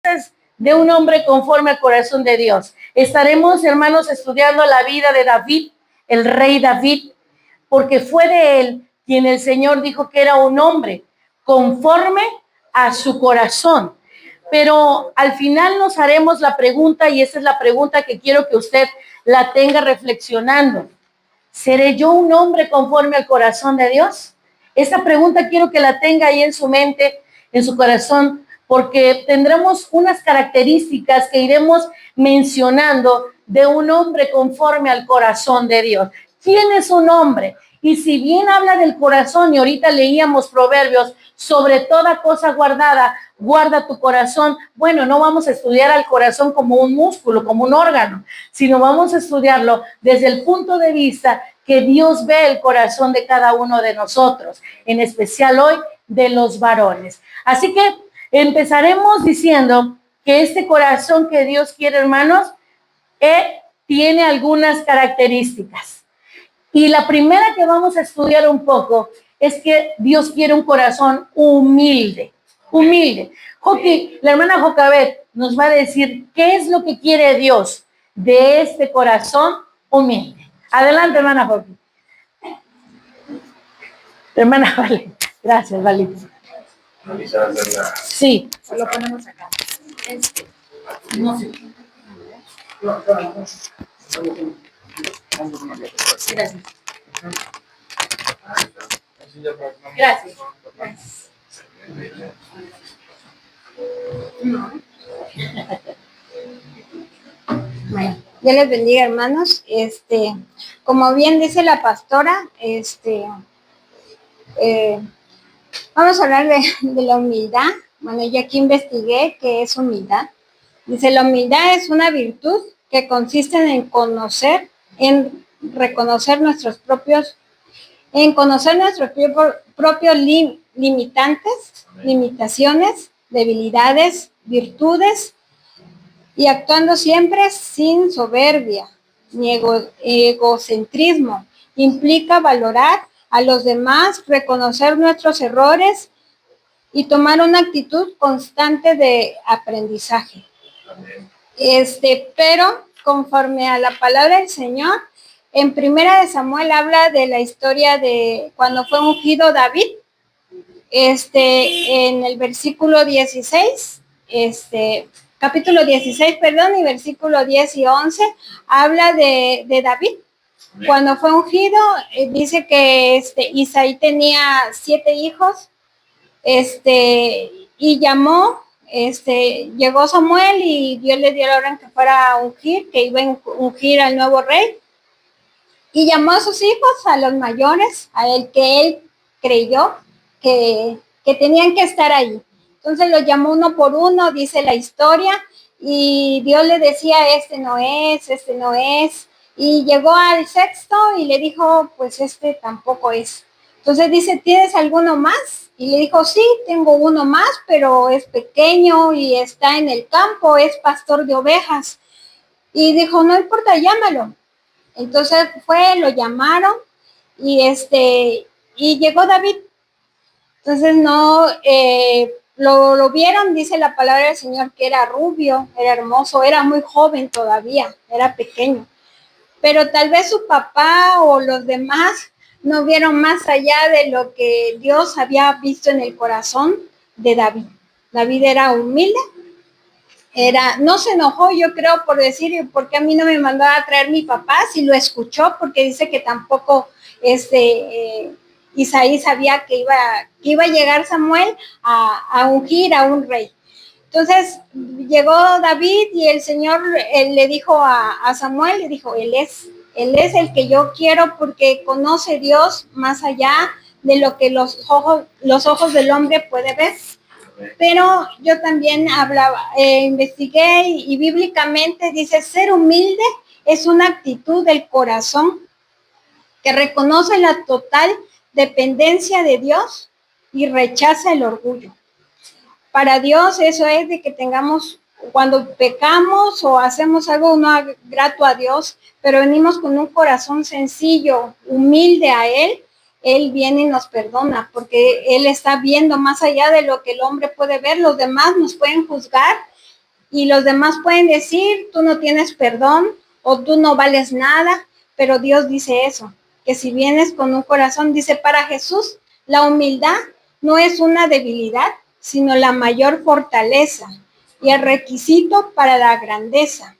características de un hombre conforme al corazón de Dios. Estaremos, hermanos, estudiando la vida de David, el rey David, porque fue de él quien el Señor dijo que era un hombre conforme a su corazón. Pero al final nos haremos la pregunta, y esa es la pregunta que quiero que usted la tenga reflexionando. ¿Seré yo un hombre conforme al corazón de Dios? Esta pregunta quiero que la tenga ahí en su mente, en su corazón, porque tendremos unas características que iremos mencionando de un hombre conforme al corazón de Dios. ¿Quién es un hombre? Y si bien habla del corazón, y ahorita leíamos Proverbios, sobre toda cosa guardada, guarda tu corazón. Bueno, no vamos a estudiar al corazón como un músculo, como un órgano, sino vamos a estudiarlo desde el punto de vista que Dios ve el corazón de cada uno de nosotros, en especial hoy de los varones. Así que empezaremos diciendo que este corazón que Dios quiere, hermanos, tiene algunas características. Y la primera que vamos a estudiar un poco es que Dios quiere un corazón humilde, humilde. La hermana Jocabet nos va a decir qué es lo que quiere Dios de este corazón humilde. Adelante, hermana Joqui. Hermana Vale. Gracias, Vale. Sí. Lo ponemos acá. No sé. Gracias. Gracias. Bueno, Dios les bendiga, hermanos. Como bien dice la pastora, vamos a hablar de la humildad. Bueno, yo aquí investigué qué es humildad. Dice, la humildad es una virtud que consiste en reconocer nuestros propios limitantes, limitaciones, debilidades, virtudes, y actuando siempre sin soberbia ni egocentrismo. Implica valorar a los demás, reconocer nuestros errores y tomar una actitud constante de aprendizaje. Pero conforme a la palabra del Señor, en Primera de Samuel habla de la historia de cuando fue ungido David. En el versículo 16, capítulo 16, perdón, y versículo 10 y 11, habla de David. Cuando fue ungido, dice que Isaí tenía 7 hijos, y llegó Samuel y Dios le dio la orden que fuera a ungir, que iba a ungir al nuevo rey. Y llamó a sus hijos, a los mayores, a el que él creyó que tenían que estar ahí. Entonces los llamó uno por uno, dice la historia, y Dios le decía, este no es. Y llegó al sexto y le dijo, pues tampoco es. Entonces dice, ¿tienes alguno más? Y le dijo, sí, tengo uno más, pero es pequeño y está en el campo, es pastor de ovejas. Y dijo, no importa, llámalo. Entonces lo llamaron y llegó David. Entonces lo vieron, dice la palabra del Señor, que era rubio, era hermoso, era muy joven todavía, era pequeño. Pero tal vez su papá o los demás no vieron más allá de lo que Dios había visto en el corazón de David. David era humilde, no se enojó, yo creo, por decir, ¿por qué a mí no me mandó a traer mi papá? Si lo escuchó, porque dice que tampoco Isaí sabía que iba a llegar Samuel a ungir a un rey. Entonces llegó David y el Señor le dijo a Samuel, le dijo, él es el que yo quiero porque conoce Dios más allá de lo que los ojos del hombre puede ver. Pero yo también investigué y bíblicamente dice, ser humilde es una actitud del corazón que reconoce la total dependencia de Dios y rechaza el orgullo. Para Dios eso es de que cuando pecamos o hacemos algo no grato a Dios, pero venimos con un corazón sencillo, humilde a Él viene y nos perdona, porque Él está viendo más allá de lo que el hombre puede ver. Los demás nos pueden juzgar y los demás pueden decir, tú no tienes perdón o tú no vales nada, pero Dios dice eso, que si vienes con un corazón, dice, para Jesús, la humildad no es una debilidad, sino la mayor fortaleza y el requisito para la grandeza.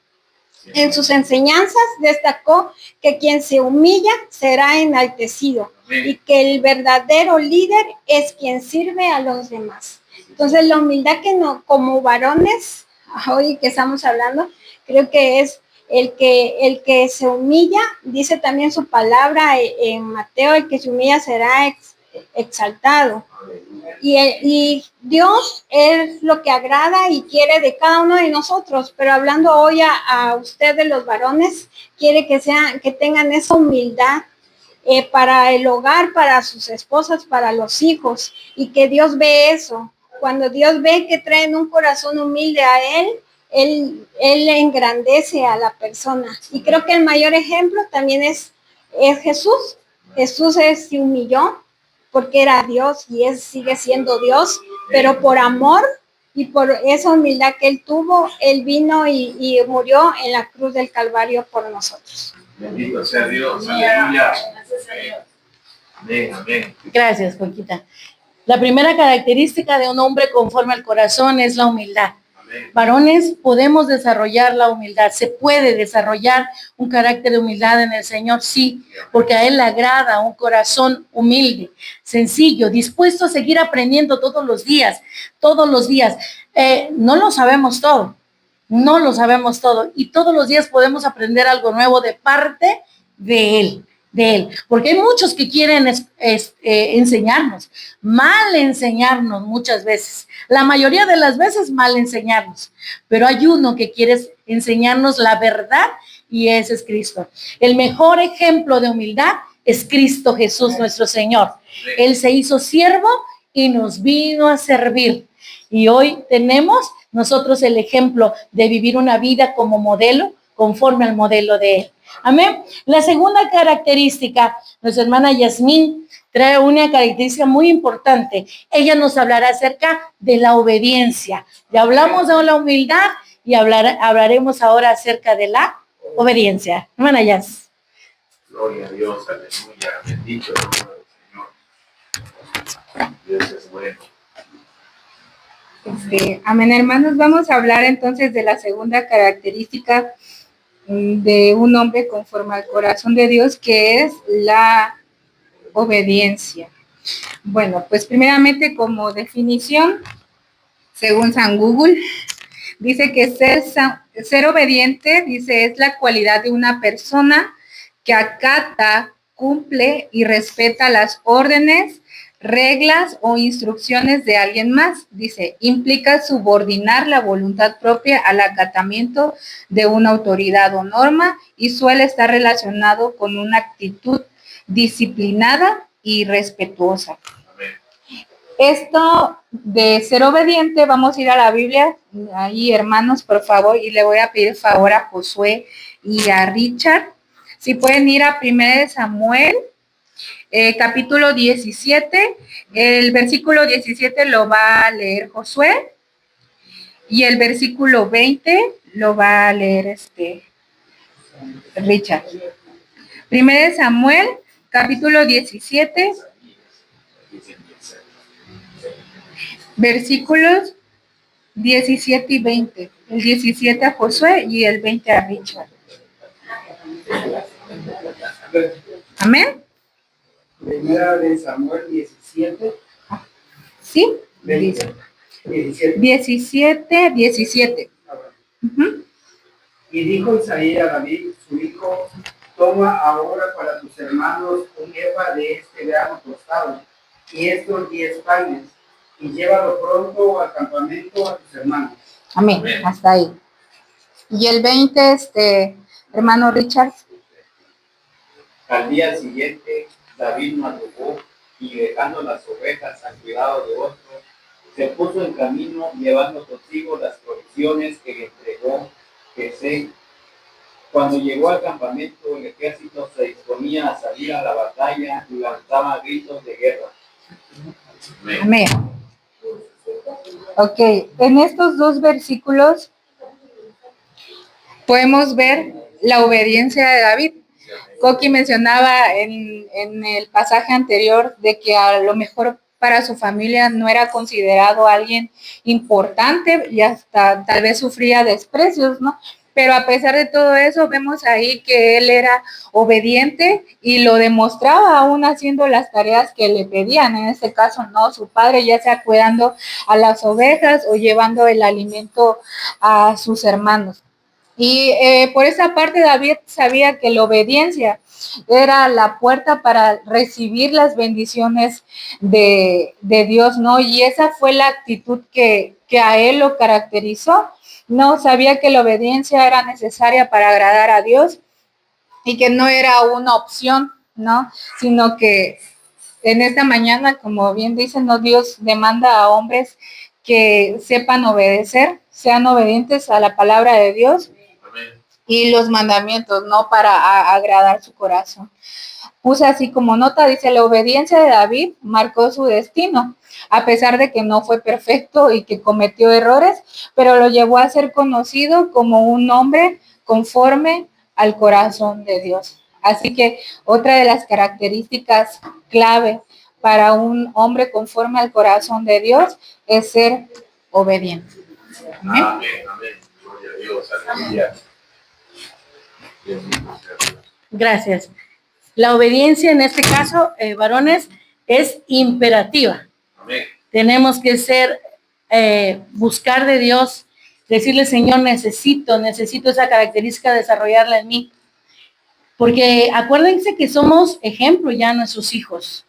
En sus enseñanzas destacó que quien se humilla será enaltecido y que el verdadero líder es quien sirve a los demás. Entonces, la humildad que no, como varones, hoy que estamos hablando, creo que es el que se humilla, dice también su palabra en Mateo, el que se humilla será exaltado. Y Dios es lo que agrada y quiere de cada uno de nosotros, pero hablando hoy a ustedes los varones, quiere que tengan esa humildad para el hogar, para sus esposas, para los hijos, y que Dios ve eso. Cuando Dios ve que traen un corazón humilde a Él engrandece a la persona. Y creo que el mayor ejemplo también es Jesús. Jesús se humilló porque era Dios y Él sigue siendo Dios, pero por amor y por esa humildad que Él tuvo, Él vino y murió en la cruz del Calvario por nosotros. Bendito sea Dios, aleluya. Amén, amén. Gracias, Joaquita. La primera característica de un hombre conforme al corazón es la humildad. Amén. Varones, podemos desarrollar la humildad. Se puede desarrollar un carácter de humildad en el Señor, sí, porque a Él le agrada un corazón humilde, sencillo, dispuesto a seguir aprendiendo todos los días, todos los días. No lo sabemos todo, no lo sabemos todo, y todos los días podemos aprender algo nuevo de parte de Él. Porque hay muchos que quieren enseñarnos, mal enseñarnos muchas veces, la mayoría de las veces mal enseñarnos, pero hay uno que quiere enseñarnos la verdad y ese es Cristo. El mejor ejemplo de humildad es Cristo Jesús nuestro Señor. Él se hizo siervo y nos vino a servir. Y hoy tenemos nosotros el ejemplo de vivir una vida como modelo, conforme al modelo de Él. Amén. La segunda característica, nuestra hermana Yasmín trae una característica muy importante. Ella nos hablará acerca de la obediencia. Ya hablamos de la humildad y hablaremos ahora acerca de la obediencia. Hermana Yas. Gloria a Dios, aleluya. Bendito el nombre del Señor. Dios es bueno. Amén, hermanos. Vamos a hablar entonces de la segunda característica de un hombre conforme al corazón de Dios, que es la obediencia. Bueno, pues primeramente como definición, según San Google, dice que ser obediente, dice, es la cualidad de una persona que acata, cumple y respeta las órdenes, reglas o instrucciones de alguien más. Dice, implica subordinar la voluntad propia al acatamiento de una autoridad o norma y suele estar relacionado con una actitud disciplinada y respetuosa. Esto de ser obediente, vamos a ir a la Biblia, ahí hermanos, por favor, y le voy a pedir favor a Josué y a Richard, si pueden ir a 1 Samuel, capítulo 17, el versículo 17 lo va a leer Josué y el versículo 20 lo va a leer Richard. 1 Samuel, capítulo 17, versículos 17 y 20. El 17 a Josué y el 20 a Richard. Amén. Primera de Samuel 17. ¿Sí? 17. 17. Uh-huh. Y dijo Isaí a David, su hijo, toma ahora para tus hermanos un efa de este grano tostado y estos 10 panes, y llévalo pronto al campamento a tus hermanos. Amén. Hasta ahí. Y el 20, hermano Richard. Al día siguiente, David madrugó y dejando las ovejas al cuidado de otro, se puso en camino llevando consigo las provisiones que le entregó Jesé. Cuando llegó al campamento, el ejército se disponía a salir a la batalla y lanzaba gritos de guerra. Amén. Ok, en estos dos versículos podemos ver la obediencia de David. Coqui mencionaba en el pasaje anterior de que a lo mejor para su familia no era considerado alguien importante y hasta tal vez sufría desprecios, ¿no? Pero a pesar de todo eso, vemos ahí que él era obediente y lo demostraba aún haciendo las tareas que le pedían. En este caso, no, su padre, ya sea cuidando a las ovejas o llevando el alimento a sus hermanos. Y por esa parte David sabía que la obediencia era la puerta para recibir las bendiciones de Dios, ¿no? Y esa fue la actitud que a él lo caracterizó, ¿no? Sabía que la obediencia era necesaria para agradar a Dios y que no era una opción, ¿no? Sino que en esta mañana, como bien dicen, ¿no? Dios demanda a hombres que sepan obedecer, sean obedientes a la palabra de Dios y los mandamientos, ¿no? Para agradar su corazón. Puse así como nota, dice, la obediencia de David marcó su destino, a pesar de que no fue perfecto y que cometió errores, pero lo llevó a ser conocido como un hombre conforme al corazón de Dios. Así que otra de las características clave para un hombre conforme al corazón de Dios es ser obediente. Amén. Amén, amén. Gloria a Dios, aleluya. Gracias. La obediencia en este caso, varones, es imperativa. Amén. Tenemos que buscar de Dios, decirle, Señor, necesito esa característica, desarrollarla en mí. Porque acuérdense que somos ejemplo ya a nuestros hijos.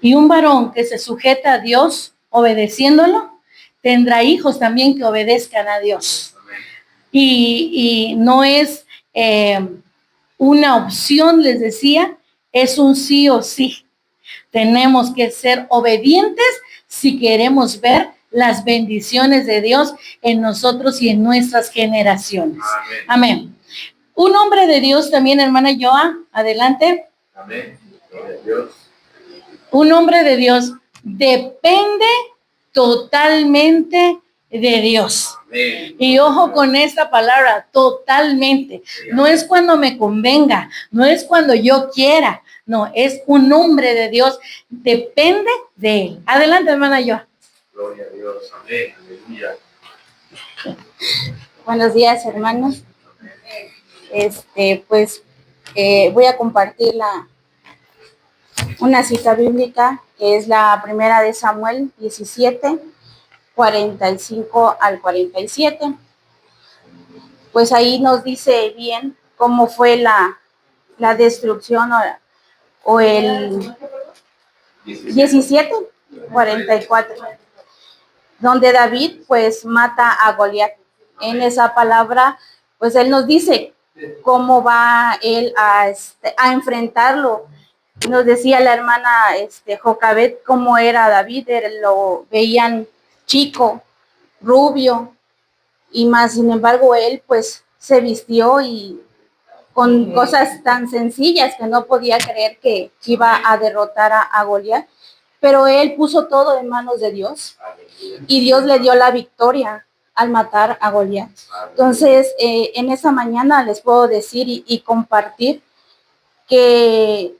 Y un varón que se sujeta a Dios, obedeciéndolo, tendrá hijos también que obedezcan a Dios. Y no es una opción, les decía, es un sí o sí. Tenemos que ser obedientes si queremos ver las bendiciones de Dios en nosotros y en nuestras generaciones. Amén. Amén. Un hombre de Dios también, hermana Joa, adelante. Amén. Gloria a Dios. Un hombre de Dios depende totalmente de Dios. Amén. Y ojo con esta palabra, totalmente. No es cuando me convenga, no es cuando yo quiera, no, es un hombre de Dios, depende de él. Adelante, hermana Joa. Gloria a Dios. Amén. Aleluya. Buenos días, hermanos. Voy a compartir una cita bíblica que es la primera de Samuel 17, 45 al 47. Pues ahí nos dice bien cómo fue la destrucción o el 17, 44, donde David pues mata a Goliat. En esa palabra, pues él nos dice cómo va él a enfrentarlo. Nos decía la hermana Jocabet cómo era David, lo veían chico, rubio, y más sin embargo él pues se vistió y con cosas tan sencillas que no podía creer que iba a derrotar a Goliat, pero él puso todo en manos de Dios y Dios le dio la victoria al matar a Goliat. Entonces, en esa mañana les puedo decir y compartir que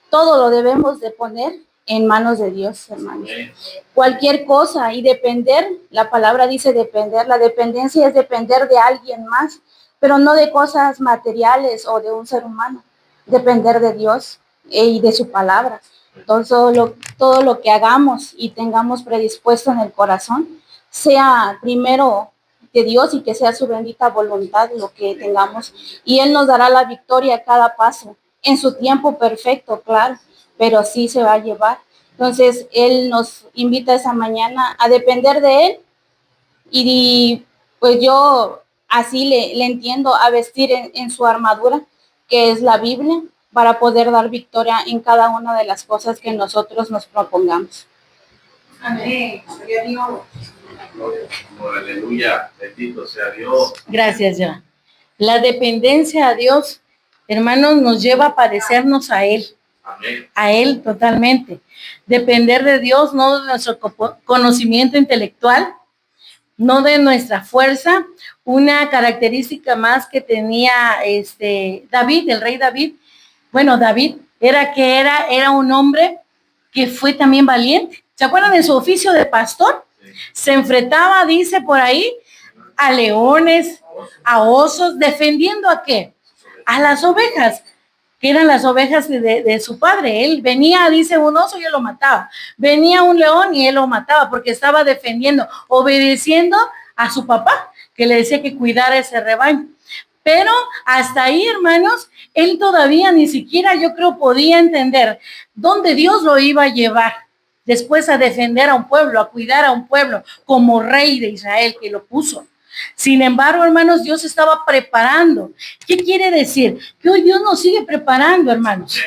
todo lo debemos de poner en manos de Dios, hermanos. Cualquier cosa y depender, la palabra dice depender, la dependencia es depender de alguien más, pero no de cosas materiales o de un ser humano, depender de Dios y de su palabra. Entonces, todo lo que hagamos y tengamos predispuesto en el corazón, sea primero de Dios y que sea su bendita voluntad lo que tengamos. Y Él nos dará la victoria a cada paso, en su tiempo perfecto, claro, pero sí se va a llevar. Entonces, Él nos invita esa mañana a depender de Él y pues yo así le entiendo a vestir en su armadura, que es la Biblia, para poder dar victoria en cada una de las cosas que nosotros nos propongamos. Amén. Aleluya. Bendito sea Dios. Gracias, Joa. La dependencia a Dios, hermanos, nos lleva a parecernos a Él. Amén. A Él totalmente. Depender de Dios, no de nuestro conocimiento intelectual, no de nuestra fuerza. Una característica más que tenía David, el rey David, bueno, David, era un hombre que fue también valiente. ¿Se acuerdan de su oficio de pastor? Se enfrentaba, dice por ahí, a leones, a osos, defendiendo ¿a qué? A las ovejas, que eran las ovejas de su padre. Él venía, dice, un oso y él lo mataba. Venía un león y él lo mataba porque estaba defendiendo, obedeciendo a su papá, que le decía que cuidara ese rebaño. Pero hasta ahí, hermanos, él todavía ni siquiera, yo creo, podía entender dónde Dios lo iba a llevar después a defender a un pueblo, a cuidar a un pueblo como rey de Israel que lo puso. Sin embargo, hermanos, Dios estaba preparando. ¿Qué quiere decir? Que hoy Dios nos sigue preparando, hermanos.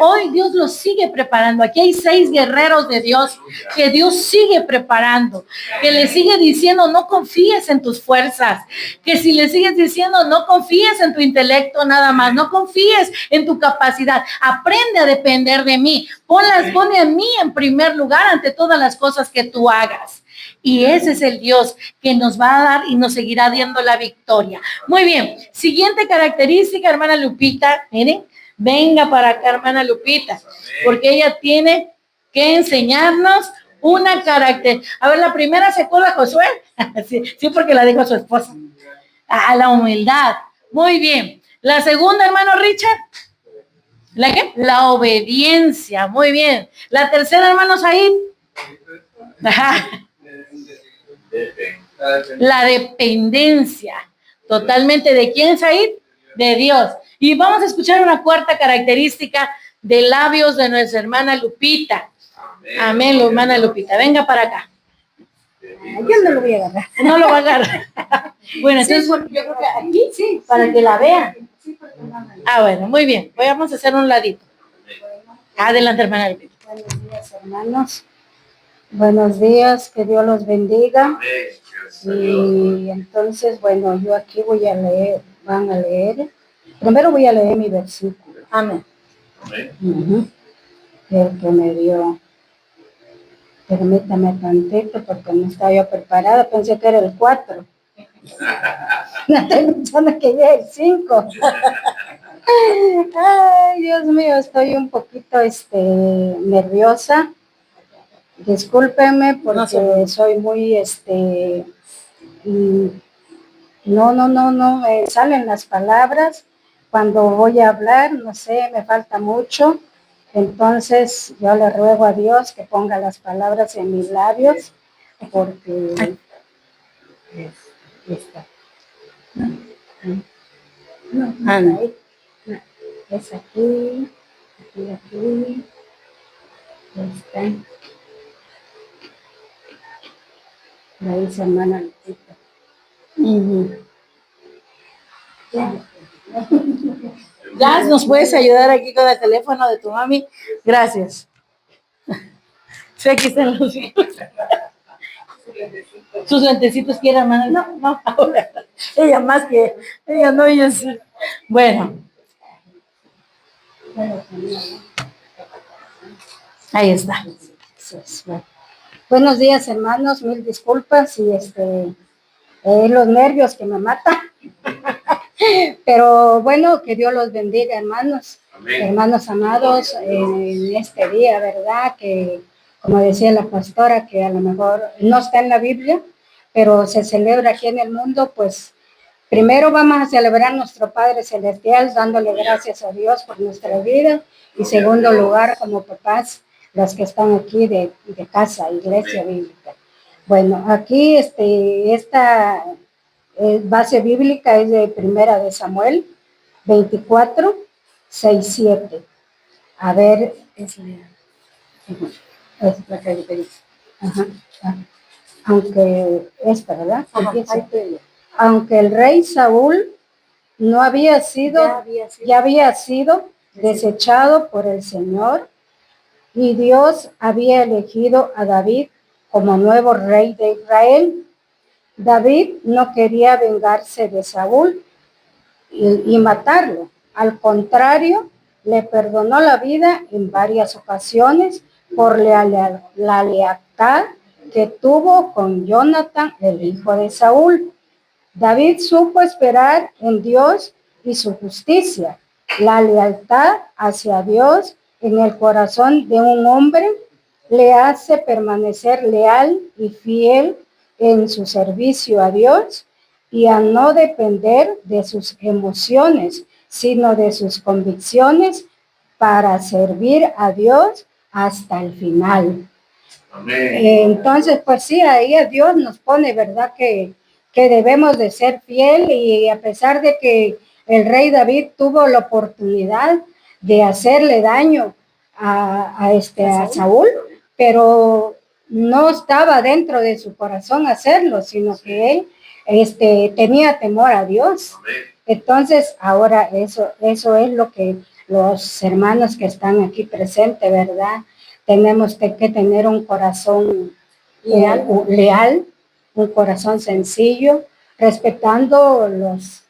Hoy Dios los sigue preparando. Aquí hay 6 guerreros de Dios que Dios sigue preparando, que le sigue diciendo no confíes en tus fuerzas, que si le sigues diciendo no confíes en tu intelecto nada más, no confíes en tu capacidad, aprende a depender de mí, pone a mí en primer lugar ante todas las cosas que tú hagas. Y ese es el Dios que nos va a dar y nos seguirá dando la victoria. Muy bien, siguiente característica, hermana Lupita, miren. Venga para acá, hermana Lupita, porque ella tiene que enseñarnos una carácter. A ver, la primera se acuerda Josué. sí, porque la dijo su esposa. A la humildad. Muy bien. La segunda, hermano Richard. ¿La qué? La obediencia. Muy bien. La tercera, hermano Said. La dependencia. Totalmente. ¿De quién, Said? De Dios. Y vamos a escuchar una cuarta característica de labios de nuestra hermana Lupita. Amén, hermana Lupita. Venga para acá. Yo no lo voy a agarrar. No lo va a agarrar. Bueno, entonces yo creo que aquí sí, para que la vean. Bueno, muy bien. Vamos a hacer un ladito. Adelante, hermana Lupita. Buenos días, hermanos. Buenos días, que Dios los bendiga. Y entonces, bueno, yo aquí voy a leer, van a leer. Primero voy a leer mi versículo. Amén. El que me dio. Permítame tantito porque no estaba yo preparada. Pensé que era el 4. No estoy pensando que ya es el 5. Ay, Dios mío, estoy un poquito nerviosa. Discúlpenme porque soy muy no me salen las palabras. Cuando voy a hablar, no sé, me falta mucho. Entonces, yo le ruego a Dios que ponga las palabras en mis labios, porque es aquí, está. La dice hermana Lupita. Gas, ¿nos puedes ayudar aquí con el teléfono de tu mami? Gracias. Sí, aquí están los sus lentecitos que eran más. No, ahora. Ella más que, ella no, ella sí. Bueno. Ahí está. Buenos días, hermanos, mil disculpas y los nervios que me matan. Pero bueno, que Dios los bendiga, hermanos. Amén. Hermanos amados, en este día, ¿verdad? Que, como decía la pastora, que a lo mejor no está en la Biblia, pero se celebra aquí en el mundo, pues primero vamos a celebrar a nuestro Padre Celestial, dándole gracias a Dios por nuestra vida, y segundo lugar, como papás, los que están aquí de casa, iglesia bíblica. Bueno, aquí esta base bíblica es de Primera de Samuel 24, 6, 7. A ver, es la que dice. Aunque esta, ¿verdad? Aunque el rey Saúl no había sido, ya había sido desechado por el Señor, y Dios había elegido a David como nuevo rey de Israel. David no quería vengarse de Saúl y matarlo. Al contrario, le perdonó la vida en varias ocasiones por la lealtad que tuvo con Jonathan, el hijo de Saúl. David supo esperar en Dios y su justicia. La lealtad hacia Dios en el corazón de un hombre le hace permanecer leal y fiel en su servicio a Dios y a no depender de sus emociones, sino de sus convicciones para servir a Dios hasta el final. Amén. Entonces, pues sí, ahí a Dios nos pone, ¿verdad? Que debemos de ser fiel, y a pesar de que el rey David tuvo la oportunidad de hacerle daño a Saúl, pero no estaba dentro de su corazón hacerlo, sino que él tenía temor a Dios. Amén. Entonces, ahora eso es lo que los hermanos que están aquí presentes, ¿verdad? Tenemos que tener un corazón leal, un corazón sencillo, respetando los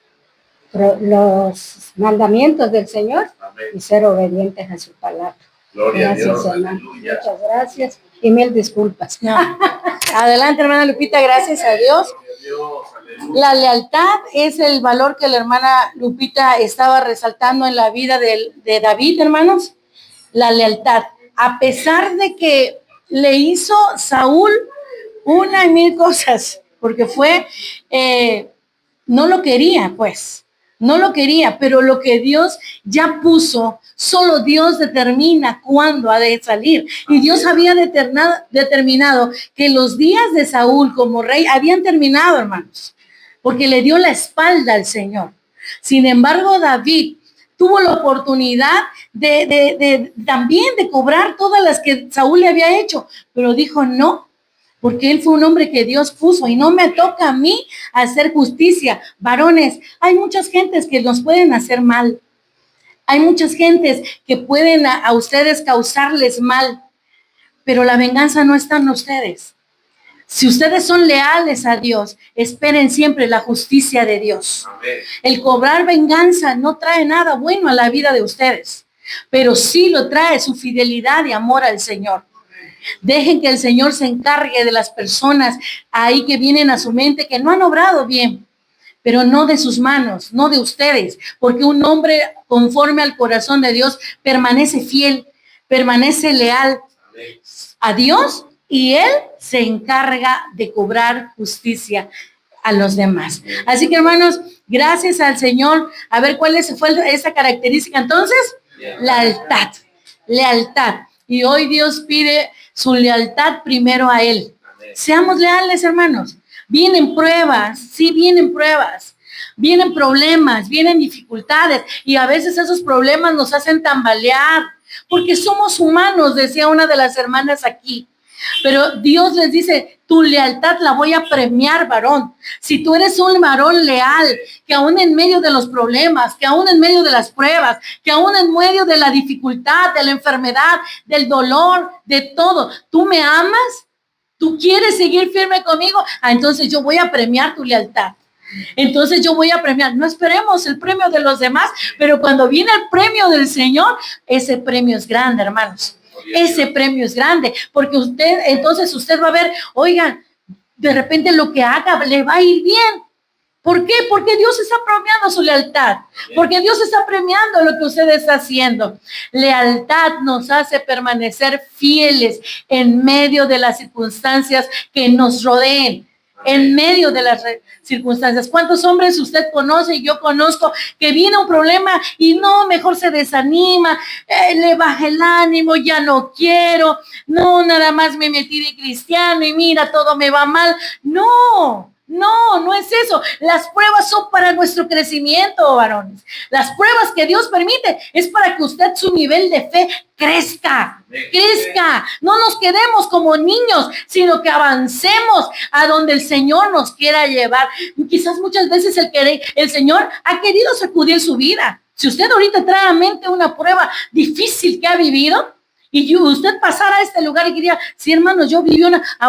mandamientos del Señor. Amén. Y ser obedientes a su palabra. Gloria Gracias, a Dios. hermano. Aleluya. Muchas gracias y mil disculpas. No. Adelante, hermana Lupita, gracias a Dios. Gloria a Dios. Aleluya. La lealtad es el valor que la hermana Lupita estaba resaltando en la vida de David, hermanos. La lealtad. A pesar de que le hizo Saúl una y mil cosas, porque no lo quería, pues. No lo quería, pero lo que Dios ya puso, solo Dios determina cuándo ha de salir. Y Dios había determinado que los días de Saúl como rey habían terminado, hermanos, porque le dio la espalda al Señor. Sin embargo, David tuvo la oportunidad también de cobrar todas las que Saúl le había hecho, pero dijo no, porque él fue un hombre que Dios puso y no me toca a mí hacer justicia. Varones, hay muchas gentes que nos pueden hacer mal. Hay muchas gentes que pueden a ustedes causarles mal, pero la venganza no está en ustedes. Si ustedes son leales a Dios, esperen siempre la justicia de Dios. Amén. El cobrar venganza no trae nada bueno a la vida de ustedes, pero sí lo trae su fidelidad y amor al Señor. Dejen que el Señor se encargue de las personas ahí que vienen a su mente que no han obrado bien, pero no de sus manos, no de ustedes, porque un hombre conforme al corazón de Dios permanece fiel, permanece leal a Dios y Él se encarga de cobrar justicia a los demás. Así que, hermanos, gracias al Señor. A ver, ¿cuál fue esa característica entonces? Lealtad, lealtad. Y hoy Dios pide su lealtad primero a Él. Seamos leales, hermanos. Vienen pruebas, sí vienen pruebas. Vienen problemas, vienen dificultades. Y a veces esos problemas nos hacen tambalear. Porque somos humanos, decía una de las hermanas aquí. Pero Dios les dice, tu lealtad la voy a premiar, varón. Si tú eres un varón leal, que aún en medio de los problemas, que aún en medio de las pruebas, que aún en medio de la dificultad, de la enfermedad, del dolor, de todo, tú me amas, tú quieres seguir firme conmigo, entonces yo voy a premiar tu lealtad. Entonces yo voy a premiar. No esperemos el premio de los demás, pero cuando viene el premio del Señor, ese premio es grande, hermanos. Ese premio es grande, porque entonces usted va a ver, oigan, de repente lo que haga le va a ir bien. ¿Por qué? Porque Dios está premiando su lealtad, porque Dios está premiando lo que usted está haciendo. Lealtad nos hace permanecer fieles en medio de las circunstancias que nos rodeen. En medio de las circunstancias. ¿Cuántos hombres usted conoce y yo conozco que viene un problema y no, mejor se desanima, le baja el ánimo, ya no quiero, no, nada más me metí de cristiano y mira, todo me va mal? No es eso. Las pruebas son para nuestro crecimiento, varones. Las pruebas que Dios permite es para que usted su nivel de fe crezca. No nos quedemos como niños, sino que avancemos a donde el Señor nos quiera llevar. Quizás muchas veces el Señor ha querido sacudir su vida. Si usted ahorita trae a mente una prueba difícil que ha vivido, y usted pasara a este lugar y diría, sí, hermano, yo viví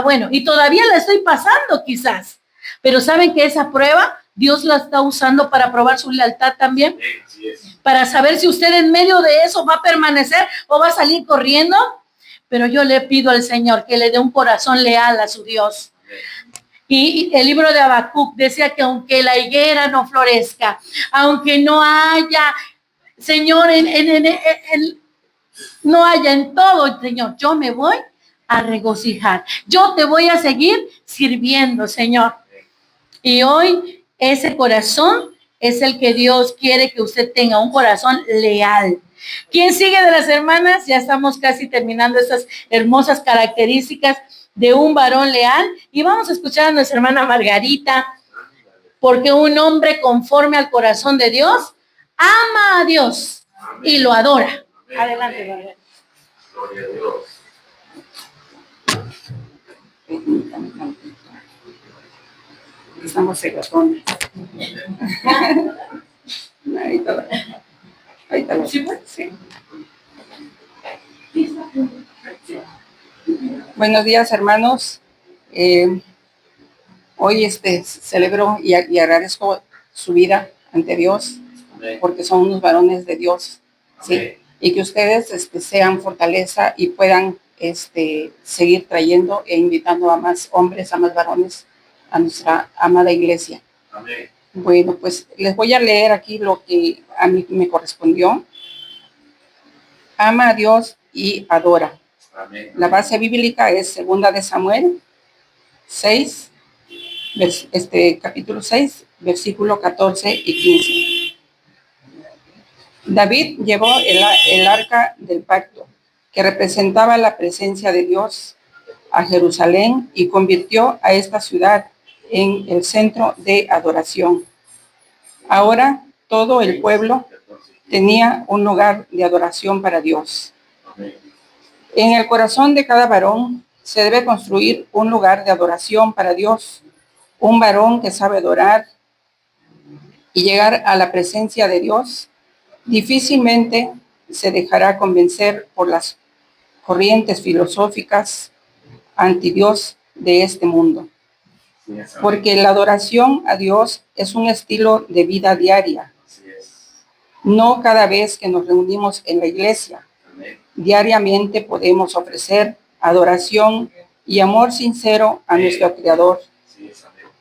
bueno, y todavía la estoy pasando quizás. Pero ¿saben que esa prueba Dios la está usando para probar su lealtad también? Para saber si usted en medio de eso va a permanecer o va a salir corriendo. pero yo le pido al Señor que le dé un corazón leal a su Dios. Y el libro de Habacuc decía que aunque la higuera no florezca, aunque no haya, Señor, no haya en todo, Señor, yo me voy a regocijar. Yo te voy a seguir sirviendo, Señor. Y hoy ese corazón es el que Dios quiere que usted tenga, un corazón leal. ¿Quién sigue de las hermanas? Ya estamos casi terminando estas hermosas características de un varón leal. Y vamos a escuchar a nuestra hermana Margarita, porque un hombre conforme al corazón de Dios ama a Dios y lo adora. Adelante, Margarita. Gloria a Dios. Estamos cegazones. Ahorita lo sí. Buenos días, hermanos. Hoy celebro y agradezco su vida ante Dios, porque son unos varones de Dios, ¿sí? Y que ustedes sean fortaleza y puedan seguir trayendo e invitando a más hombres, a más varones a nuestra amada iglesia. Amén. Bueno, pues les voy a leer aquí lo que a mí me correspondió. Ama a Dios y adora. Amén. La base bíblica es 2 de Samuel 6, capítulo 6, versículo 14 y 15. David llevó el arca del pacto, que representaba la presencia de Dios, a Jerusalén y convirtió a esta ciudad en el centro de adoración. Ahora todo el pueblo tenía un lugar de adoración para Dios. En el corazón de cada varón se debe construir un lugar de adoración para Dios, un varón que sabe adorar y llegar a la presencia de Dios. Difícilmente se dejará convencer por las corrientes filosóficas anti Dios de este mundo, porque la adoración a Dios es un estilo de vida diaria, no cada vez que nos reunimos en la iglesia. Diariamente podemos ofrecer adoración y amor sincero a nuestro Creador,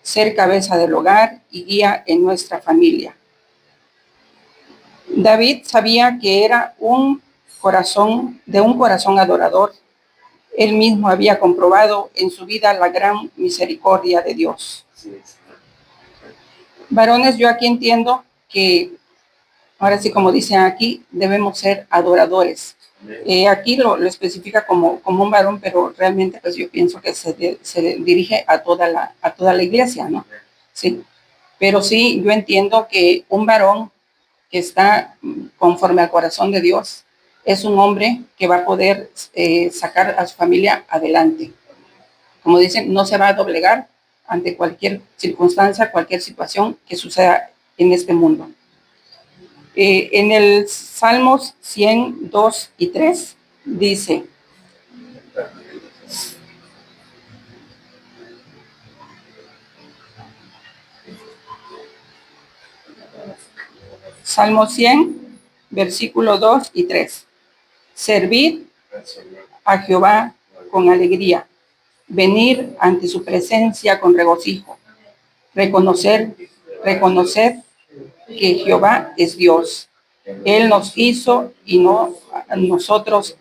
ser cabeza del hogar y guía en nuestra familia. David sabía que era un corazón adorador. Él mismo había comprobado en su vida la gran misericordia de Dios. Varones, yo aquí entiendo que, ahora sí, como dicen aquí, debemos ser adoradores. Aquí lo especifica como un varón, pero realmente pues yo pienso que se dirige a toda la iglesia, ¿no? Sí. Pero sí, yo entiendo que un varón que está conforme al corazón de Dios es un hombre que va a poder sacar a su familia adelante. Como dicen, no se va a doblegar ante cualquier circunstancia, cualquier situación que suceda en este mundo. En el Salmos 100, 2 y 3 dice: Salmo 100, versículo 2 y 3. Servid a Jehová con alegría, venir ante su presencia con regocijo, reconocer que Jehová es Dios. Él nos hizo y no a nosotros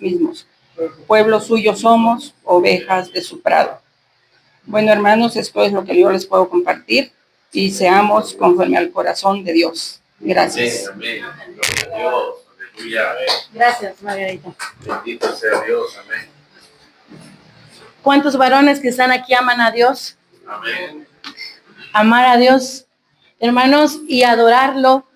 mismos. Pueblo suyo somos, ovejas de su prado. Bueno, hermanos, esto es lo que yo les puedo compartir y seamos conforme al corazón de Dios. Gracias. Amén. Gloria a Dios. Aleluya. Gracias, Margarita. Bendito sea Dios. Amén. ¿Cuántos varones que están aquí aman a Dios? Amén. Amar a Dios, hermanos, y adorarlo,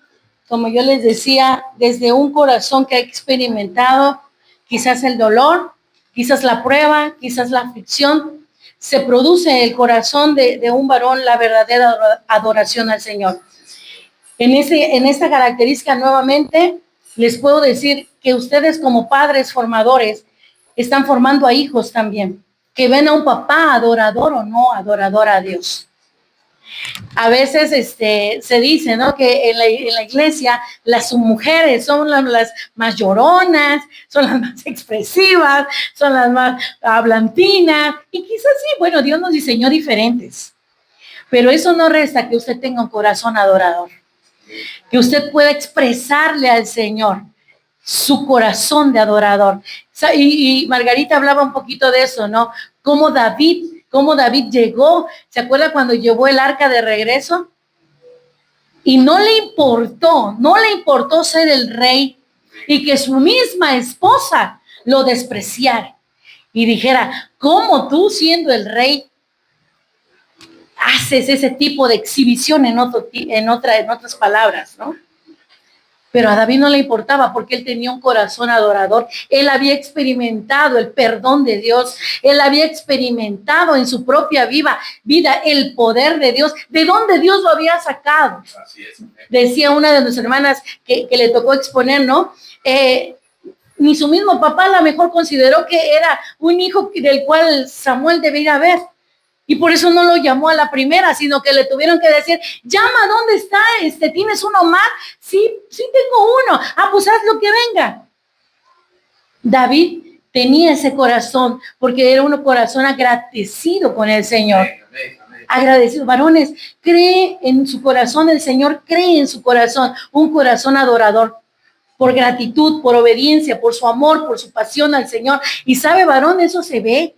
como yo les decía, desde un corazón que ha experimentado quizás el dolor, quizás la prueba, quizás la aflicción, se produce en el corazón de un varón la verdadera adoración al Señor. En esta característica, nuevamente, les puedo decir que ustedes como padres formadores están formando a hijos también, que ven a un papá adorador o no adorador a Dios. A veces se dice, ¿no? Que en la iglesia las mujeres son las más lloronas, son las más expresivas, son las más hablantinas, y quizás sí, bueno, Dios nos diseñó diferentes, pero eso no resta que usted tenga un corazón adorador, que usted pueda expresarle al Señor su corazón de adorador. Y Margarita hablaba un poquito de eso, ¿no? Cómo David llegó, ¿se acuerda cuando llevó el arca de regreso? Y no le importó ser el rey y que su misma esposa lo despreciara y dijera, ¿cómo tú siendo el rey haces ese tipo de exhibición en otras palabras, ¿no? Pero a David no le importaba porque él tenía un corazón adorador. Él había experimentado el perdón de Dios. Él había experimentado en su propia vida el poder de Dios. ¿De dónde Dios lo había sacado? Así es. Decía una de nuestras hermanas que le tocó exponer, ¿no? Ni su mismo papá a lo mejor consideró que era un hijo del cual Samuel debía haber. Y por eso no lo llamó a la primera, sino que le tuvieron que decir, llama, ¿dónde está? ¿Tienes uno más? Sí, tengo uno. Pues haz lo que venga. David tenía ese corazón, porque era un corazón agradecido con el Señor. Agradecido. Varones, cree en su corazón, el Señor cree en su corazón, un corazón adorador. Por gratitud, por obediencia, por su amor, por su pasión al Señor. Y sabe, varón, eso se ve,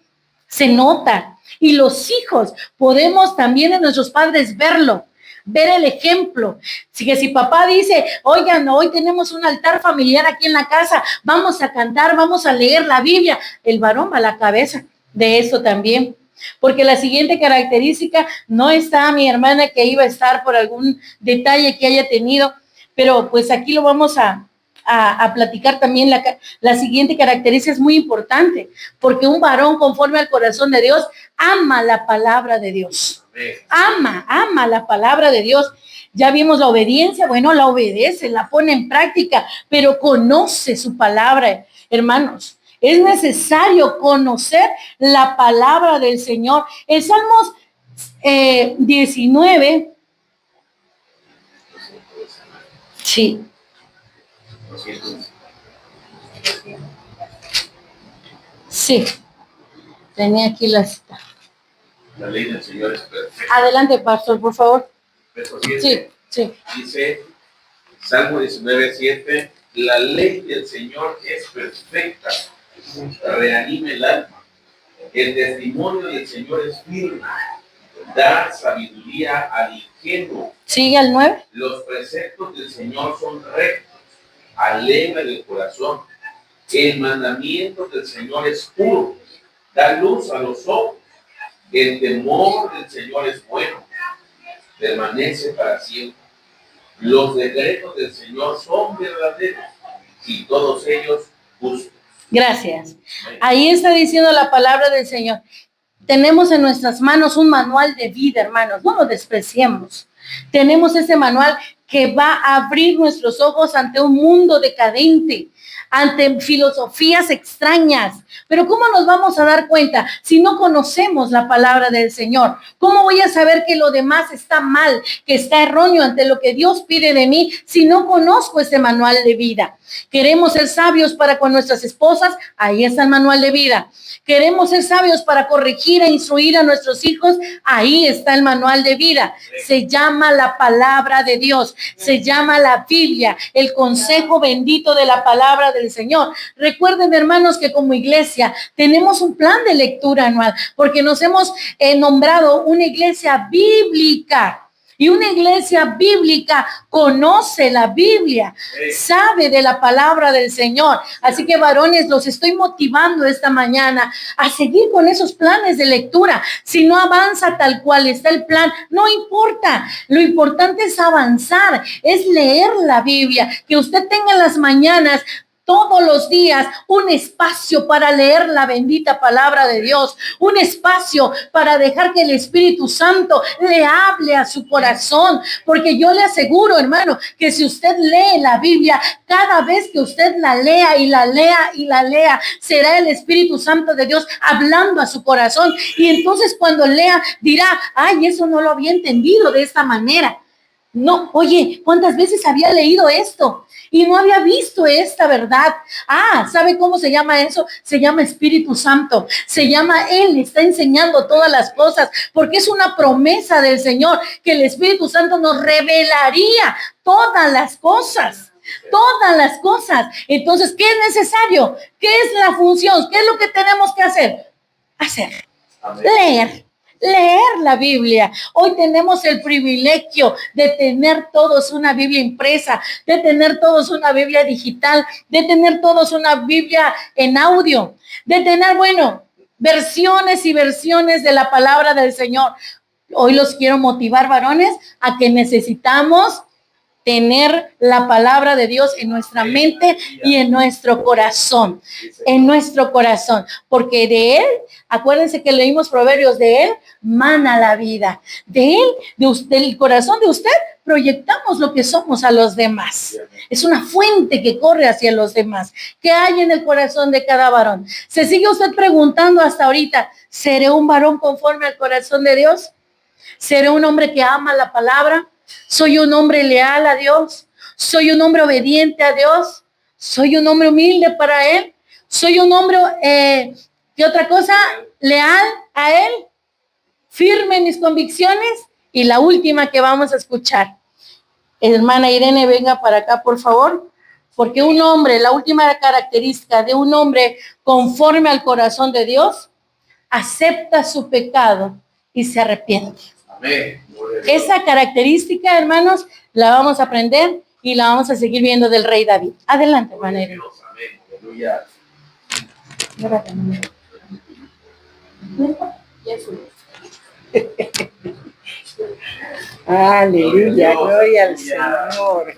se nota. Y los hijos podemos también en nuestros padres verlo, ver el ejemplo. Si papá dice, oigan, hoy tenemos un altar familiar aquí en la casa, vamos a cantar, vamos a leer la Biblia, el varón va a la cabeza de eso también. Porque la siguiente característica, no está mi hermana que iba a estar por algún detalle que haya tenido, pero pues aquí lo vamos a platicar también. La siguiente característica es muy importante, porque un varón conforme al corazón de Dios ama la palabra de Dios. Ama la palabra de Dios. Ya vimos la obediencia, bueno, la obedece, la pone en práctica, pero conoce su palabra, hermanos. Es necesario conocer la palabra del Señor. El Salmos 19. Sí. Sí, tenía aquí la cita. La ley del Señor es perfecta. Adelante, pastor, por favor. Verso 7. Sí. Dice, Salmo 19:7, la ley del Señor es perfecta, reanima el alma. El testimonio del Señor es firme, da sabiduría al ingenuo. Sigue al 9. Los preceptos del Señor son rectos, alegra el corazón. El mandamiento del Señor es puro, da luz a los ojos. El temor del Señor es bueno, permanece para siempre. Los decretos del Señor son verdaderos y todos ellos justos. Gracias. Ahí está diciendo la palabra del Señor. Tenemos en nuestras manos un manual de vida, hermanos, no lo despreciemos. Tenemos ese manual que va a abrir nuestros ojos ante un mundo decadente, ante filosofías extrañas. Pero ¿cómo nos vamos a dar cuenta si no conocemos la palabra del Señor? ¿Cómo voy a saber que lo demás está mal, que está erróneo ante lo que Dios pide de mí si no conozco ese manual de vida? Queremos ser sabios para con nuestras esposas, ahí está el manual de vida. Queremos ser sabios para corregir e instruir a nuestros hijos, ahí está el manual de vida. Se llama la palabra de Dios, se llama la Biblia, el consejo bendito de la palabra del Señor. Recuerden, hermanos, que como iglesia tenemos un plan de lectura anual, porque nos hemos nombrado una iglesia bíblica. Y una iglesia bíblica conoce la Biblia, sabe de la palabra del Señor. Así que, varones, los estoy motivando esta mañana a seguir con esos planes de lectura. Si no avanza tal cual está el plan, no importa. Lo importante es avanzar, es leer la Biblia, que usted tenga en las mañanas todos los días un espacio para leer la bendita palabra de Dios, un espacio para dejar que el Espíritu Santo le hable a su corazón, porque yo le aseguro, hermano, que si usted lee la Biblia, cada vez que usted la lea y la lea y la lea, será el Espíritu Santo de Dios hablando a su corazón. Y entonces cuando lea dirá, ay, eso no lo había entendido de esta manera. No, oye, ¿cuántas veces había leído esto? Y no había visto esta verdad. Ah, ¿sabe cómo se llama eso? Se llama Espíritu Santo. Se llama Él, está enseñando todas las cosas, porque es una promesa del Señor que el Espíritu Santo nos revelaría todas las cosas. Todas las cosas. Entonces, ¿qué es necesario? ¿Qué es la función? ¿Qué es lo que tenemos que hacer? Leer la Biblia. Hoy tenemos el privilegio de tener todos una Biblia impresa, de tener todos una Biblia digital, de tener todos una Biblia en audio, de tener, versiones y versiones de la palabra del Señor. Hoy los quiero motivar, varones, a que necesitamos tener la palabra de Dios en nuestra mente y en nuestro corazón, porque de Él, acuérdense que leímos Proverbios, de Él mana la vida, de Él, del corazón de usted, proyectamos lo que somos a los demás. Es una fuente que corre hacia los demás. ¿Qué hay en el corazón de cada varón? ¿Se sigue usted preguntando hasta ahorita, ¿seré un varón conforme al corazón de Dios? ¿Seré un hombre que ama la palabra? ¿Soy un hombre leal a Dios? ¿Soy un hombre obediente a Dios? ¿Soy un hombre humilde para Él? ¿Soy un hombre, qué otra cosa? Leal a Él, firme en mis convicciones. Y la última que vamos a escuchar. Hermana Irene, venga para acá, por favor. Porque un hombre, la última característica de un hombre conforme al corazón de Dios, acepta su pecado y se arrepiente. Amén. Esa característica, hermanos, la vamos a aprender y la vamos a seguir viendo del rey David. Adelante, hermana Irene. Amén. Aleluya. Aleluya, gloria al Señor.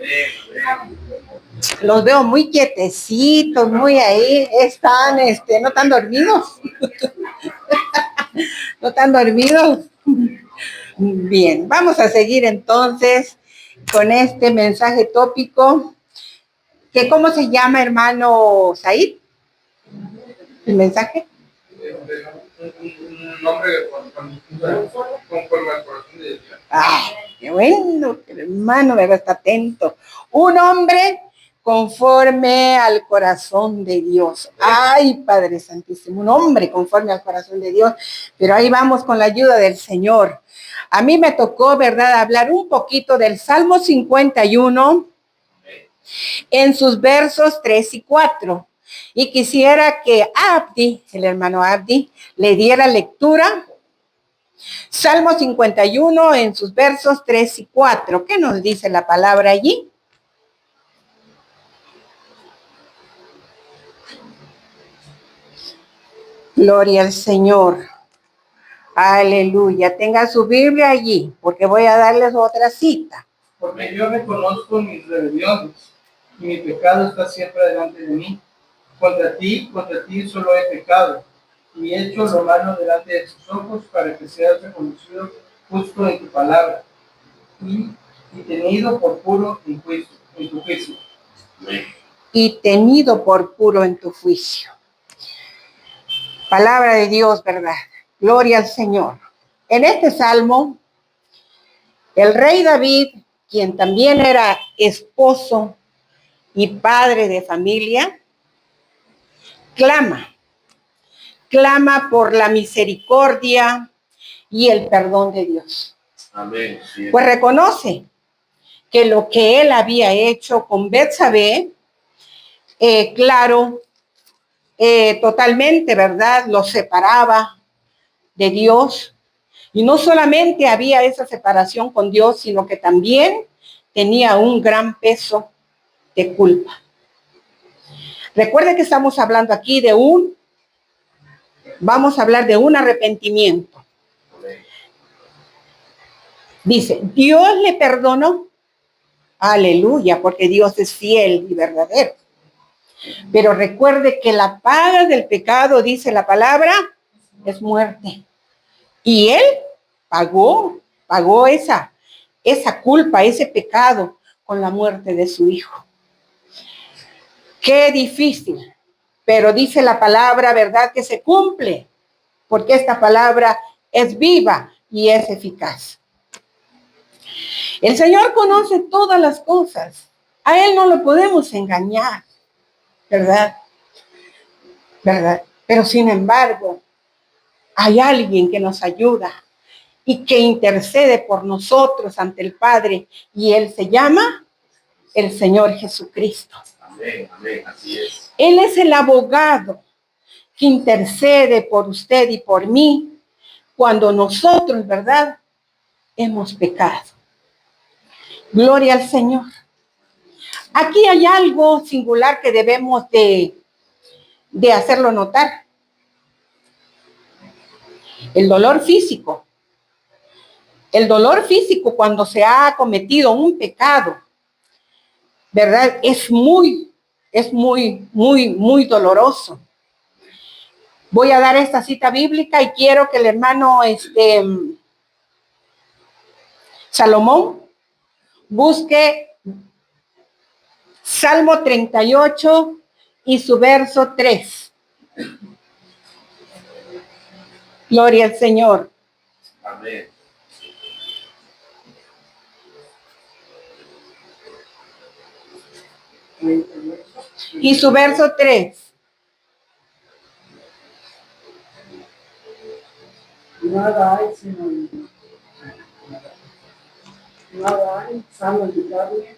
Los veo muy quietecitos, muy ahí, están, no tan dormidos. No tan dormidos. Bien, vamos a seguir entonces con este mensaje tópico, que ¿cómo se llama, hermano Said? ¿El mensaje? Un nombre conforme al corazón de Dios. Ah, qué bueno, que el hermano me va a estar atento. Un hombre conforme al corazón de Dios. Ay, Padre Santísimo, un hombre conforme al corazón de Dios. Pero ahí vamos con la ayuda del Señor. A mí me tocó, ¿verdad?, hablar un poquito del Salmo 51 en sus versos 3 y 4. Y quisiera que Abdi, el hermano Abdi, le diera lectura. Salmo 51 en sus versos 3 y 4. ¿Qué nos dice la palabra allí? Gloria al Señor. Aleluya. Tenga su Biblia allí, porque voy a darles otra cita. Porque yo reconozco mis rebeliones, y mi pecado está siempre delante de mí. Contra ti solo he pecado, y he hecho lo malo delante de tus ojos, para que seas reconocido justo en tu palabra, y tenido por puro en tu juicio. Y tenido por puro en tu juicio. Palabra de Dios, ¿verdad? Gloria al Señor. En este salmo, el rey David, quien también era esposo y padre de familia, clama por la misericordia y el perdón de Dios. Amén. Pues reconoce que lo que él había hecho con Betsabé, totalmente, ¿verdad?, lo separaba de Dios. Y no solamente había esa separación con Dios, sino que también tenía un gran peso de culpa. Recuerde que estamos hablando aquí vamos a hablar de un arrepentimiento. Dice, Dios le perdonó. Aleluya, porque Dios es fiel y verdadero. Pero recuerde que la paga del pecado, dice la palabra, es muerte. Y Él pagó esa culpa, ese pecado con la muerte de su Hijo. Qué difícil, pero dice la palabra, ¿verdad? Que se cumple, porque esta palabra es viva y es eficaz. El Señor conoce todas las cosas. A Él no lo podemos engañar, ¿verdad? ¿Verdad? Pero sin embargo, hay alguien que nos ayuda y que intercede por nosotros ante el Padre, y Él se llama el Señor Jesucristo. Amén, amén, así es. Él es el abogado que intercede por usted y por mí cuando nosotros, ¿verdad?, hemos pecado. Gloria al Señor. Aquí hay algo singular que debemos de hacerlo notar. El dolor físico. El dolor físico cuando se ha cometido un pecado, ¿verdad? Es muy doloroso. Voy a dar esta cita bíblica y quiero que el hermano Salomón busque Salmo 38 y su verso 3. Gloria al Señor. Amén. Y su verso 3. Nada hay sino nada hay sano y carne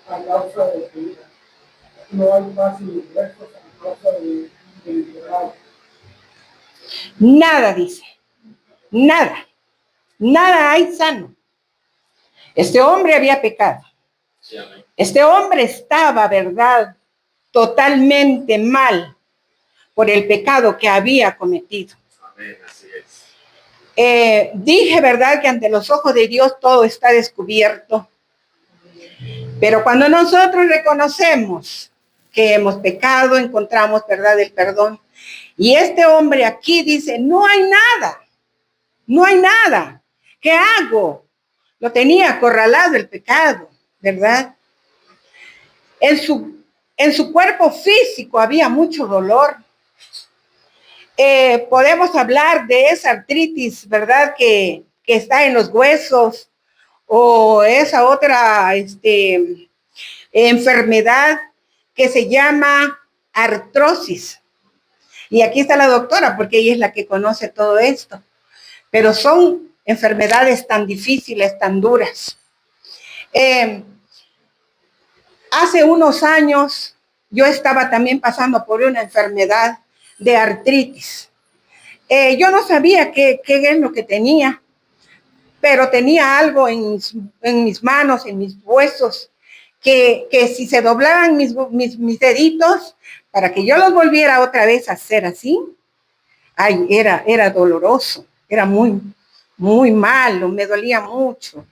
a causa de tu vida. No hay paz en los huesos a causa de mi pecado. Nada, dice. Nada. Nada hay sano. Este hombre había pecado. Sí, amén. Este hombre estaba, ¿verdad?, totalmente mal por el pecado que había cometido. Amén, así es. Dije, ¿verdad?, que ante los ojos de Dios todo está descubierto. Pero cuando nosotros reconocemos que hemos pecado, encontramos, ¿verdad?, el perdón. Y este hombre aquí dice, no hay nada. No hay nada. ¿Qué hago? Lo tenía acorralado el pecado, ¿verdad? En su cuerpo físico había mucho dolor. Podemos hablar de esa artritis, ¿verdad?, que está en los huesos, o esa otra enfermedad que se llama artrosis. Y aquí está la doctora, porque ella es la que conoce todo esto. Pero son enfermedades tan difíciles, tan duras. Hace unos años yo estaba también pasando por una enfermedad de artritis. Yo no sabía qué es lo que tenía, pero tenía algo en mis manos, en mis huesos, que si se doblaban mis deditos, para que yo los volviera otra vez a hacer así, ay, era doloroso, era muy malo, me dolía mucho.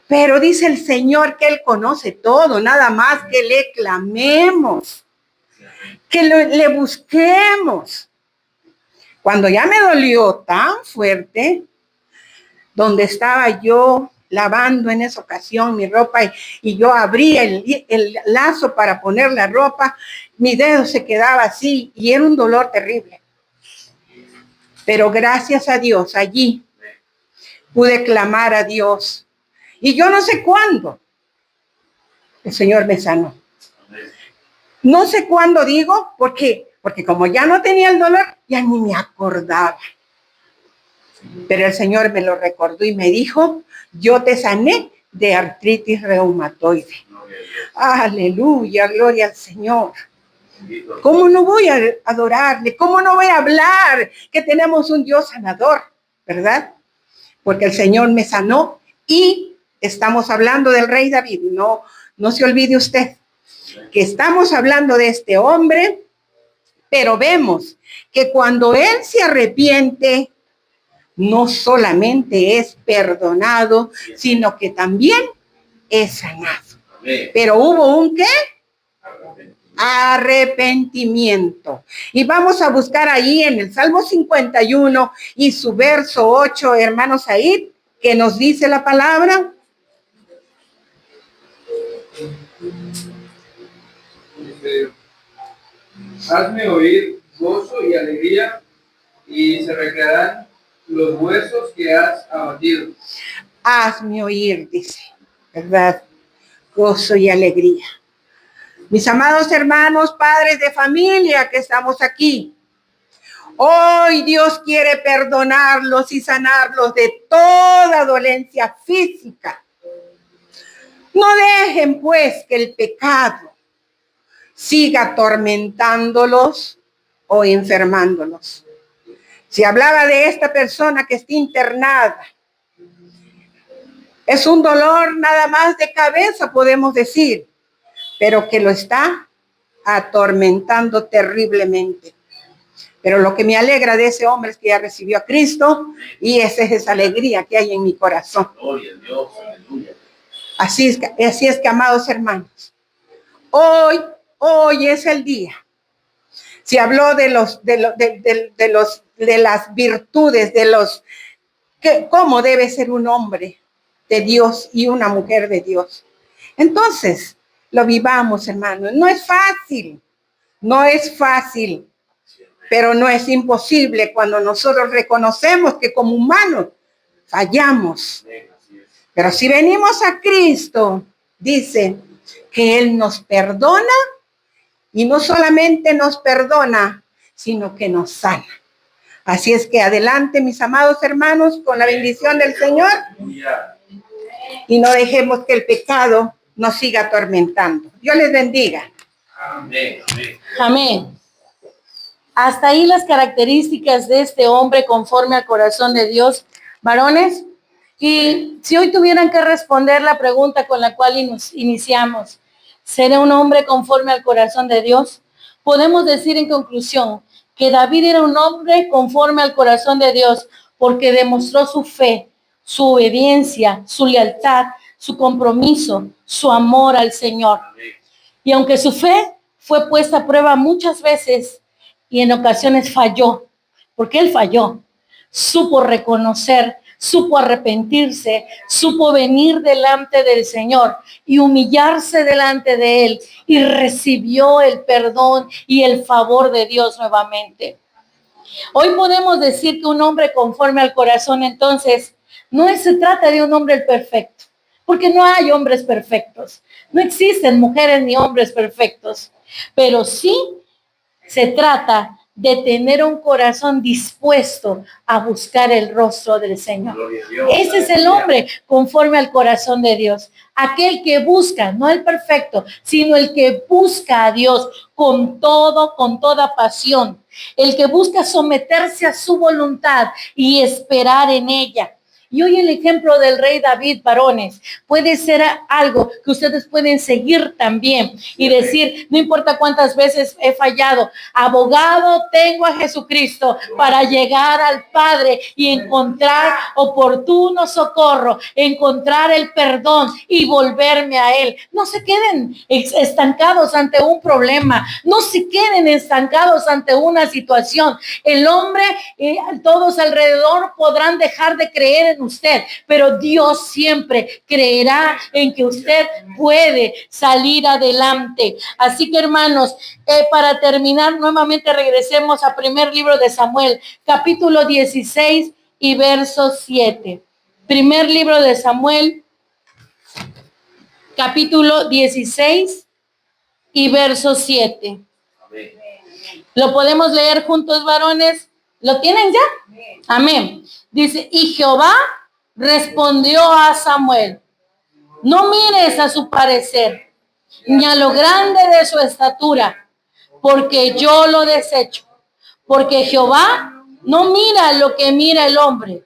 Pero dice el Señor que Él conoce todo, nada más que le clamemos, que le busquemos. Cuando ya me dolió tan fuerte, donde estaba yo lavando en esa ocasión mi ropa y yo abrí el lazo para poner la ropa, mi dedo se quedaba así y era un dolor terrible. Pero gracias a Dios, allí pude clamar a Dios. Y yo no sé cuándo el Señor me sanó. No sé cuándo digo, porque como ya no tenía el dolor, ya ni me acordaba. Pero el Señor me lo recordó y me dijo, yo te sané de artritis reumatoide. Aleluya, gloria al Señor. ¿Cómo no voy a adorarle? ¿Cómo no voy a hablar que tenemos un Dios sanador? ¿Verdad? Porque el Señor me sanó y estamos hablando del rey David. No se olvide usted que estamos hablando de este hombre, pero vemos que cuando él se arrepiente, no solamente es perdonado, sino que también es sanado. Pero hubo un ¿qué? arrepentimiento. Y vamos a buscar ahí en el Salmo 51 y su verso 8, hermano Said, que nos dice la palabra. Hazme oír gozo y alegría, y se recrearán los huesos que has abatido. Hazme oír, dice, ¿verdad? Gozo y alegría. Mis amados hermanos, padres de familia que estamos aquí, hoy Dios quiere perdonarlos y sanarlos de toda dolencia física. No dejen pues que el pecado siga atormentándolos o enfermándolos. Si hablaba de esta persona que está internada, es un dolor nada más de cabeza, podemos decir, pero que lo está atormentando terriblemente. Pero lo que me alegra de ese hombre es que ya recibió a Cristo, y esa es esa alegría que hay en mi corazón. Gloria a Dios, aleluya. Así es que, amados hermanos, hoy es el día. Se habló de las virtudes, cómo debe ser un hombre de Dios y una mujer de Dios. Entonces, lo vivamos, hermanos. No es fácil, pero no es imposible cuando nosotros reconocemos que como humanos fallamos. Pero si venimos a Cristo, dice que Él nos perdona, y no solamente nos perdona, sino que nos sana. Así es que adelante, mis amados hermanos, con la bendición del Señor, y no dejemos que el pecado nos siga atormentando. Dios les bendiga. Amén, amén. Amén. Hasta ahí las características de este hombre conforme al corazón de Dios, varones. Y si hoy tuvieran que responder la pregunta con la cual iniciamos, ¿será un hombre conforme al corazón de Dios? Podemos decir en conclusión que David era un hombre conforme al corazón de Dios porque demostró su fe, su obediencia, su lealtad, su compromiso, su amor al Señor. Y aunque su fe fue puesta a prueba muchas veces y en ocasiones falló, porque él falló, supo reconocer, supo arrepentirse, supo venir delante del Señor y humillarse delante de Él, y recibió el perdón y el favor de Dios nuevamente. Hoy podemos decir que un hombre conforme al corazón, entonces, no se trata de un hombre perfecto, porque no hay hombres perfectos. No existen mujeres ni hombres perfectos, pero sí se trata de tener un corazón dispuesto a buscar el rostro del Señor. Ese es el hombre conforme al corazón de Dios. Aquel que busca, no el perfecto, sino el que busca a Dios con toda pasión. El que busca someterse a su voluntad y esperar en ella. Y hoy el ejemplo del rey David, varones, puede ser algo que ustedes pueden seguir también y decir, no importa cuántas veces he fallado, abogado tengo a Jesucristo para llegar al Padre y encontrar oportuno socorro, encontrar el perdón y volverme a Él. No se queden estancados ante un problema, no se queden estancados ante una situación. El hombre, todos alrededor podrán dejar de creer en usted, pero Dios siempre creerá en que usted puede salir adelante. Así que, hermanos, para terminar, nuevamente regresemos a primer libro de Samuel, capítulo 16 y verso 7. Primer libro de Samuel, capítulo 16 y verso 7. ¿Lo podemos leer juntos, varones? ¿Lo tienen ya? Amén. Dice, y Jehová respondió a Samuel, no mires a su parecer, ni a lo grande de su estatura, porque yo lo desecho. Porque Jehová no mira lo que mira el hombre,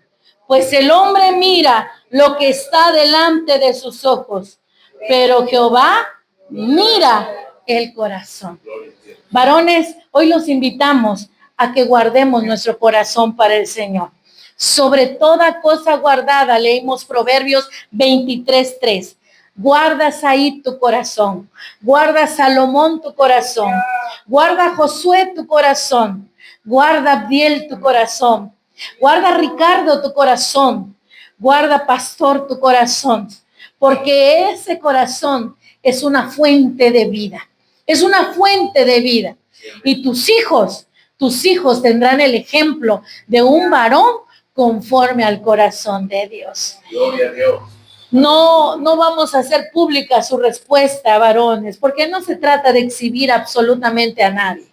pues el hombre mira lo que está delante de sus ojos, pero Jehová mira el corazón. Varones, hoy los invitamos a que guardemos nuestro corazón para el Señor. Sobre toda cosa guardada, leímos Proverbios 23:3. Guarda Said tu corazón. Guarda Salomón tu corazón. Guarda Josué tu corazón. Guarda Abdiel tu corazón. Guarda Ricardo tu corazón. Guarda Pastor tu corazón. Porque ese corazón es una fuente de vida. Es una fuente de vida. Y tus hijos tendrán el ejemplo de un varón conforme al corazón de Dios. Gloria a Dios. No vamos a hacer pública su respuesta, varones, porque no se trata de exhibir absolutamente a nadie.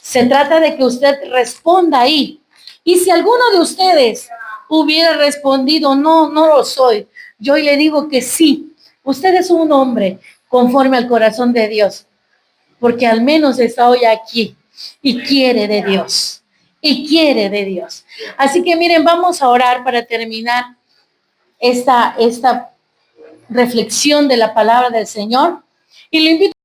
Se trata de que usted responda ahí. Y si alguno de ustedes hubiera respondido, no lo soy, yo le digo que sí, usted es un hombre conforme al corazón de Dios, porque al menos está hoy aquí y quiere de Dios. Y quiere de Dios. Así que miren, vamos a orar para terminar esta reflexión de la palabra del Señor. Y le invito